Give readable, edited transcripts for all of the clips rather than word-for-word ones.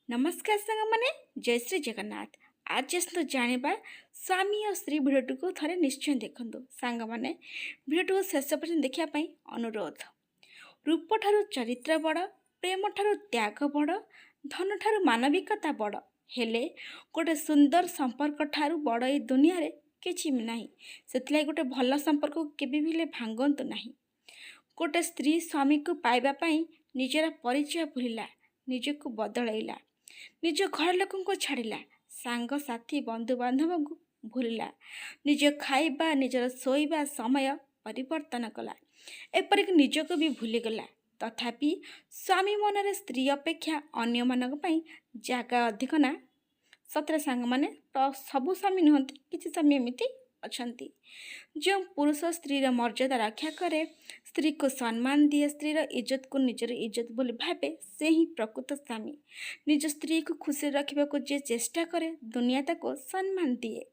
नमस्कार सांग मैंने जय श्री जगन्नाथ। आज आसतु जानिबा स्वामी और स्त्री भिडियो को थरे निश्चय देखंतु सांग मैंने भिडियो शेष पर्यंत देखा अनुरोध। रूप ठारू चरित्र बड़, प्रेम ठारू त्याग बड़, धन ठारू मानविकता बड़, हेले गोटे सुंदर संपर्क ठारू बड़ ए दुनिया रे किछि नाही। सेतलाई गोटे भल संपर्क को केबे भी भांगंतु नाही। गोटे स्त्री स्वामी को पाइबा पाई निजर परिचय भूलिला, निजको बदलैला, निज घर लोक को छाड़िला, सांग साथी बंधु बांधव को भूलिला, निज खाइबा निजर शोइबा समय परिवर्तन कला, एपरिक निजको भी भूलीगला। तथापि स्वामी मनरे स्त्री अपेक्षा अन्य मानक पई जागा अधिक ना। सतरे सांग माने सबु स्वामी नुहंती, किछि स्वामी एमिति अछंती जो पुरुष स्त्री मर्यादा रक्षा करे, स्त्री को सम्मान दिए, स्त्रीर इज्जत को निजर इज्जत बोली भावे, से ही प्रकृत स्वामी। निज स्त्री को खुशी रखा को जे चेष्टा करे, दुनिया ताको सम्मान दिए।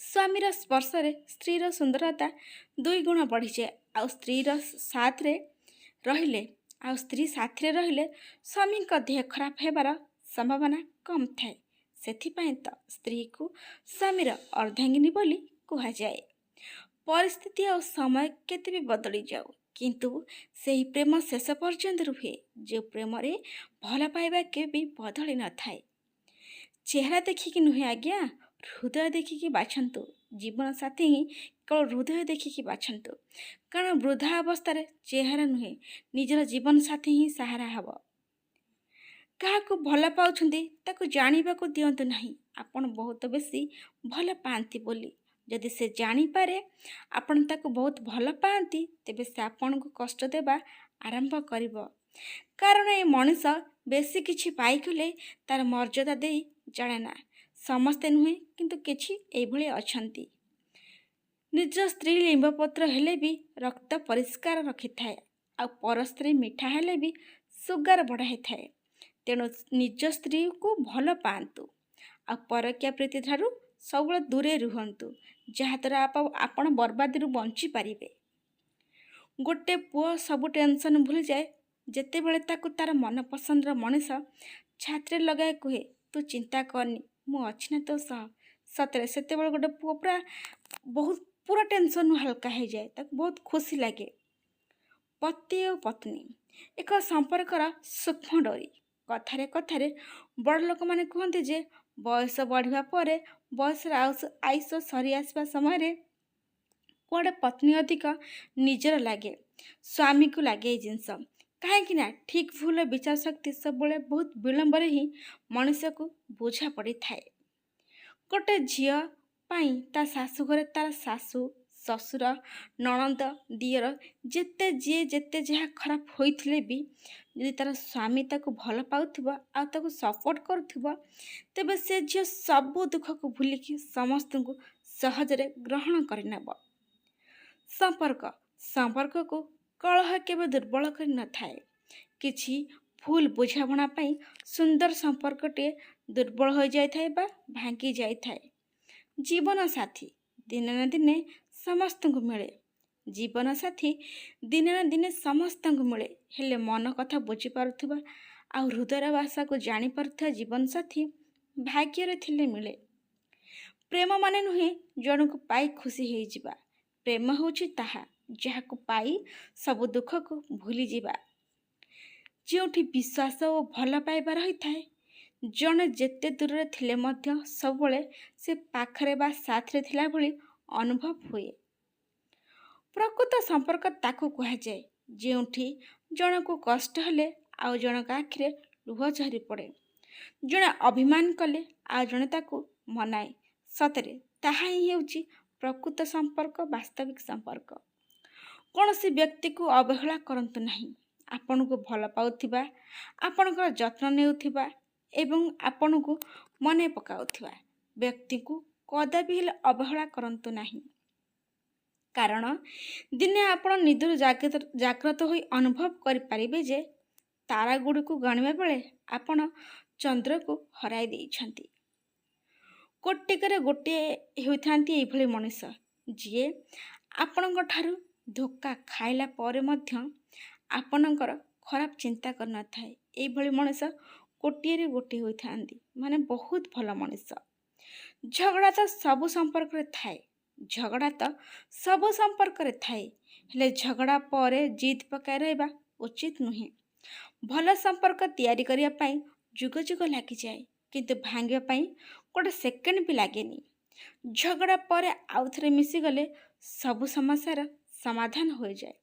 स्वामीर स्पर्श रे स्त्रीर सुंदरता दुई गुण बढ़ी जाए। आ स्त्रीर साथ रे रहिले स्त्री साथी रहिले स्वामी का देह खराब हेबार संभावना कम थाए। सेथिपाई तो स्त्री को स्वामीर अर्धांगिनी बोली कहा जाए। परिस्थिति और समय केते भी बदली जाऊ, किंतु सही प्रेम शेष पर्यंत रुहे, जो प्रेम रे भल पाइबा के भी बदली न थाए। चेहरा देखिकी नुहे आज्ञा, हृदय देखिकी बाछंतु। जीवन साथी ही केवल हृदय देखिकी बाछंतु, कारण वृद्धा अवस्था चेहरा नुहे, निजर जीवन साथी ही सहारा हब। क्या भल पाउछंती ताको जानिबा को दियंतु नहीं। आपण बहुत बेसी भल पाती बोली जदि से जानी पारे आपण ताको बहुत भल पाती, तेबे से आपण को कष्ट देबा आरंभ करिवो। कारण ए मनुष्य बेसी किछि पाइकले तार मर्यादा देई जाने ना। समस्ते नुहे, किंतु किछि एभଳି अछंती। निज स्त्री लिंबपत्र हेले भी रक्त परिष्कार रखि थाए, आ पर स्त्री मिठा हेले भी सुगार बढ़ाई थाए। तेणु निज स्त्री को भल पातु, आ परकिया प्रीति ठारू सब दूरे रुहंतु, जहाद्वारा आपण बर्बादी बंची पारिबे। गोटे पुओ सब टेंशन भूली जाए जेते बेले ताकु तार मन पसंदर मनीष छात्रे लगाए कहे, तू चिंता करनी मु अच्छी ना तो सह। सतरे से गोटे पुओ पूरा टेंशन हल्का हो जाए, ताकु बहुत खुशी लगे। पति और पत्नी एक संपर्कर सूक्ष्म डोरी। कथारे कथारे बड़ लोक माने कहते जे बयस बढ़िया पर बयस आयुष सरी आसवा समय कुआड़े पत्नी अधिक निजर लगे, स्वामी को लगे जिनस। कहीं ठीक भूल विचार शक्ति सब बहुत विलंब ही मनुष्य को बुझा पड़ी थाए। गोटे झील पाई ता शाशु घरे तार शाशु ससुर नणंद दियर जेते जी जेते जहाँ खराब होइथिले भी यदि तार स्वामी ताको भल पाउथिबो आ ताको सपोर्ट करुथिबो, तेबे से झील सबु दुख को भूलिकी समस्त को सहजरे ग्रहण करनेब। संपर्क को कलह केबे दुर्बल कर न थाए। किछि भूल बुझावणा पाई सुंदर संपर्कटे दुर्बल हो जाय थाए बा भांगी जाय थाए। जीवन साथी दिने न दिने समस्त को मिले, जीवन साथी दिने न दिने समस्त को मिले, हेले मन कथा बुझी पारुथिबा आ हृदय भाषा को जानी पारुथिबा जीवन साथी भाग्य रे थिले मिले। प्रेम माने नुहे जन को पाई खुशी हो जिबा, प्रेम होछि ताहा जहा को पाई सब दुख को भूली जिबा। जोठी विश्वास और भल पाइबा रही थाए, जन जेते दूर थिले मध्य सबले से पाखरे बा साथरे थिला भली अनुभव हुए। प्रकृत संपर्क ताकू कहा जाए जोठी जन को कष्ट हेले आउ जनक आखिरे लुह झरी पड़े, जड़े अभिमान कले आ जड़े ताकू मनाए। सतरे ताहा ही हेउची प्रकृत संपर्क, वास्तविक संपर्क। कौन सी व्यक्ति को अवहेला करंतु नहीं। आपण को भल पाउथिबा, आपणकर जत्न नेउथिबा एवं आपण को मने पकाउथिबा व्यक्ति को कदापि हेले अवहेला करंतु नहीं। कारण दिने आपण निदर जाग्रत होई अनुभव करि परिबे जे तारा गुड़ी को गणिबा बेले आपण चंद्र को हराई देइछंती। कोटिकरे गोटे होइथांती एभली मनुष्य जिए आपणଙ୍କ ठारू धोखा खाइला परे मध्य आपणଙ୍କର खराब चिंता कर न थाए। एभली मनुष्य ଗୋଟିଏରେ ଗୋଟିଏ ହୋଇଥାନ୍ତି, ମାନେ ବହୁତ ଭଲ ମଣିଷ। ଝଗଡ଼ା ତ ସବୁ ସମ୍ପର୍କରେ ଥାଏ, ଝଗଡ଼ା ତ ସବୁ ସମ୍ପର୍କରେ ଥାଏ, ହେଲେ ଝଗଡ଼ା ପରେ ଜିଦ୍ ପକାଇ ରହିବା ଉଚିତ ନୁହେଁ। ଭଲ ସମ୍ପର୍କ ତିଆରି କରିବା ପାଇଁ ଯୁଗ ଯୁଗ ଲାଗିଯାଏ, କିନ୍ତୁ ଭାଙ୍ଗିବା ପାଇଁ ଗୋଟେ ସେକେଣ୍ଡ ବି ଲାଗେନି। ଝଗଡ଼ା ପରେ ଆଉ ଥରେ ମିଶିଗଲେ ସବୁ ସମସ୍ୟାର ସମାଧାନ ହୋଇଯାଏ।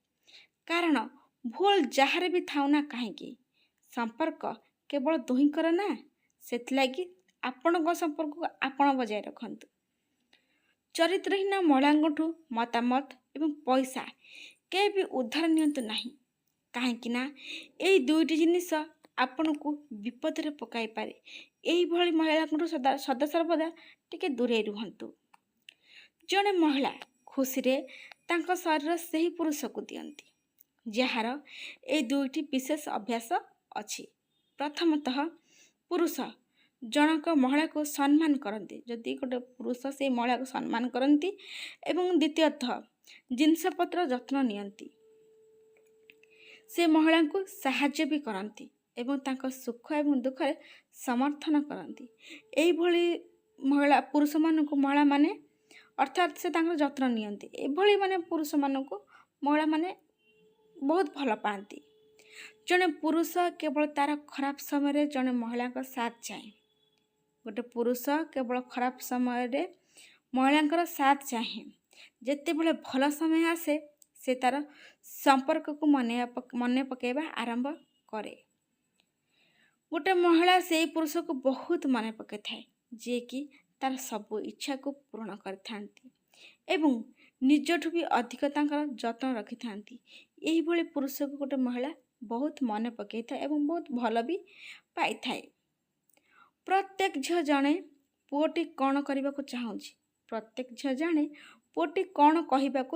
କାରଣ ଭୁଲ ଯାହାର ବି ଥାଉ ନା କାହିଁକି, ସମ୍ପର୍କ କେବଳ ଦୁହିଁଙ୍କର ନା, ସେଥିଲାଗି ଆପଣଙ୍କ ସମ୍ପର୍କକୁ ଆପଣ ବଜାୟ ରଖନ୍ତୁ। ଚରିତ୍ରହୀନ ମହିଳାଙ୍କଠୁ ମତାମତ ଏବଂ ପଇସା କେବେ ବି ଉଦ୍ଧାର ନିଅନ୍ତୁ ନାହିଁ, କାହିଁକି ନା ଏଇ ଦୁଇଟି ଜିନିଷ ଆପଣଙ୍କୁ ବିପଦରେ ପକାଇପାରେ। ଏଇଭଳି ମହିଳାଙ୍କଠୁ ସଦାସର୍ବଦା ଟିକେ ଦୂରେଇ ରୁହନ୍ତୁ। ଜଣେ ମହିଳା ଖୁସିରେ ତାଙ୍କ ଶରୀର ସେହି ପୁରୁଷକୁ ଦିଅନ୍ତି ଯାହାର এই ଦୁଇଟି ବିଶେଷ ଅଭ୍ୟାସ ଅଛି। ପ୍ରଥମତଃ, ପୁରୁଷ ଜଣକ ମହିଳାକୁ ସମ୍ମାନ କରନ୍ତି, ଯଦି ଗୋଟେ ପୁରୁଷ ସେଇ ମହିଳାକୁ ସମ୍ମାନ କରନ୍ତି। ଏବଂ ଦ୍ୱିତୀୟତଃ, ଜିନିଷପତ୍ର ଯତ୍ନ ନିଅନ୍ତି, ସେ ମହିଳାଙ୍କୁ ସାହାଯ୍ୟ ବି କରନ୍ତି ଏବଂ ତାଙ୍କ ସୁଖ ଏବଂ ଦୁଃଖରେ ସମର୍ଥନ କରନ୍ତି। ଏଇଭଳି ପୁରୁଷମାନଙ୍କୁ ମହିଳାମାନେ, ଅର୍ଥାତ୍ ସେ ତାଙ୍କର ଯତ୍ନ ନିଅନ୍ତି, ଏଭଳି ପୁରୁଷମାନଙ୍କୁ ମହିଳାମାନେ ବହୁତ ଭଲ ପାଆନ୍ତି। ଜଣେ ପୁରୁଷ କେବଳ ତାର ଖରାପ ସମୟରେ ଜଣେ ମହିଳାଙ୍କ ସାଥ ଚାହେଁ। ଗୋଟେ ପୁରୁଷ କେବଳ ଖରାପ ସମୟରେ ମହିଳାଙ୍କର ସାଥ ଚାହେଁ। ଯେତେବେଳେ ଭଲ ସମୟ ଆସେ ସେ ତାର ସମ୍ପର୍କକୁ ମନେ ପକାଇବା ଆରମ୍ଭ କରେ। ଗୋଟେ ମହିଳା ସେଇ ପୁରୁଷକୁ ବହୁତ ମନେ ପକାଇଥାଏ, ଯିଏକି ତାର ସବୁ ଇଚ୍ଛାକୁ ପୂରଣ କରିଥାନ୍ତି ଏବଂ ନିଜଠୁ ବି ଅଧିକ ତାଙ୍କର ଯତ୍ନ ରଖିଥାନ୍ତି। ଏହିଭଳି ପୁରୁଷକୁ ଗୋଟେ ମହିଳା ବହୁତ ମନେ ପକାଇଥାଏ ଏବଂ ବହୁତ ଭଲ ବି ପାଇଥାଏ। ପ୍ରତ୍ୟେକ ଝିଅ ଜାଣେ ପୁଅଟି କ'ଣ କରିବାକୁ ଚାହୁଁଛି, ପ୍ରତ୍ୟେକ ଝିଅ ଜାଣେ ପୁଅଟି କ'ଣ କହିବାକୁ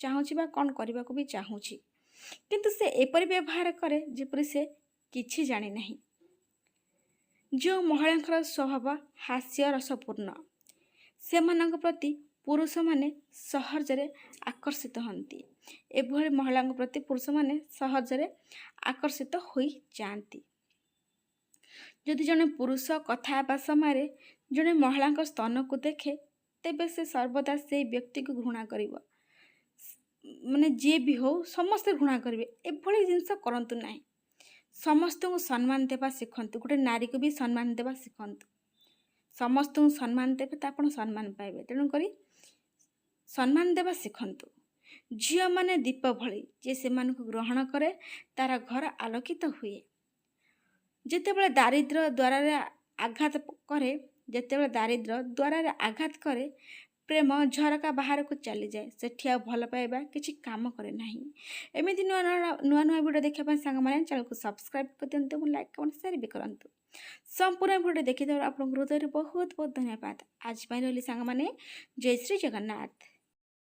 ଚାହୁଁଛି ବା କ'ଣ କରିବାକୁ ବି ଚାହୁଁଛି, କିନ୍ତୁ ସେ ଏପରି ବ୍ୟବହାର କରେ ଯେପରି ସେ କିଛି ଜାଣି ନାହିଁ। ଯେଉଁ ମହିଳାଙ୍କର ସ୍ୱଭାବ ହାସ୍ୟରସପୂର୍ଣ୍ଣ, ସେମାନଙ୍କ ପ୍ରତି ପୁରୁଷମାନେ ସହଜରେ ଆକର୍ଷିତ ହୁଅନ୍ତି। ଏଭଳି ମହିଳାଙ୍କ ପ୍ରତି ପୁରୁଷମାନେ ସହଜରେ ଆକର୍ଷିତ ହୋଇଯାଆନ୍ତି। ଯଦି ଜଣେ ପୁରୁଷ କଥା ହେବା ସମୟରେ ଜଣେ ମହିଳାଙ୍କ ସ୍ତନକୁ ଦେଖେ, ତେବେ ସେ ସର୍ବଦା ସେଇ ବ୍ୟକ୍ତିକୁ ଘୃଣା କରିବ। ଯିଏ ବି ହଉ ସମସ୍ତେ ଘୃଣା କରିବେ। ଏଭଳି ଜିନିଷ କରନ୍ତୁ ନାହିଁ। ସମସ୍ତଙ୍କୁ ସମ୍ମାନ ଦେବା ଶିଖନ୍ତୁ। ଗୋଟେ ନାରୀକୁ ବି ସମ୍ମାନ ଦେବା ଶିଖନ୍ତୁ। ସମସ୍ତଙ୍କୁ ସମ୍ମାନ ଦେବେ ତ ଆପଣ ସମ୍ମାନ ପାଇବେ। ତେଣୁକରି ସମ୍ମାନ ଦେବା ଶିଖନ୍ତୁ। ଝିଅମାନେ ଦୀପ ଭଳି, ଯିଏ ସେମାନଙ୍କୁ ଗ୍ରହଣ କରେ ତାର ଘର ଆଲୋକିତ ହୁଏ। ଯେତେବେଳେ ଦାରିଦ୍ର୍ୟ ଦ୍ୱାରରେ ଆଘାତ କରେ, ପ୍ରେମ ଝରକା ବାହାରକୁ ଚାଲିଯାଏ। ସେଠି ଆଉ ଭଲ ପାଇବା କିଛି କାମ କରେ ନାହିଁ। ଏମିତି ନୂଆ ନୂଆ ଭିଡ଼ିଓ ଦେଖିବା ପାଇଁ ସାଙ୍ଗମାନେ ଚ୍ୟାନେଲକୁ ସବସ୍କ୍ରାଇବ୍ କରିଦିଅନ୍ତୁ ଏବଂ ଲାଇକ୍ କମେଣ୍ଟ ସେୟାର ବି କରନ୍ତୁ। ସମ୍ପୂର୍ଣ୍ଣ ଭିଡ଼ିଓ ଦେଖିଥିବାରୁ ଆପଣଙ୍କ ହୃଦୟରୁ ବହୁତ ବହୁତ ଧନ୍ୟବାଦ। ଆଜି ପାଇଁ ରହିଲି ସାଙ୍ଗମାନେ, ଜୟ ଶ୍ରୀ ଜଗନ୍ନାଥ।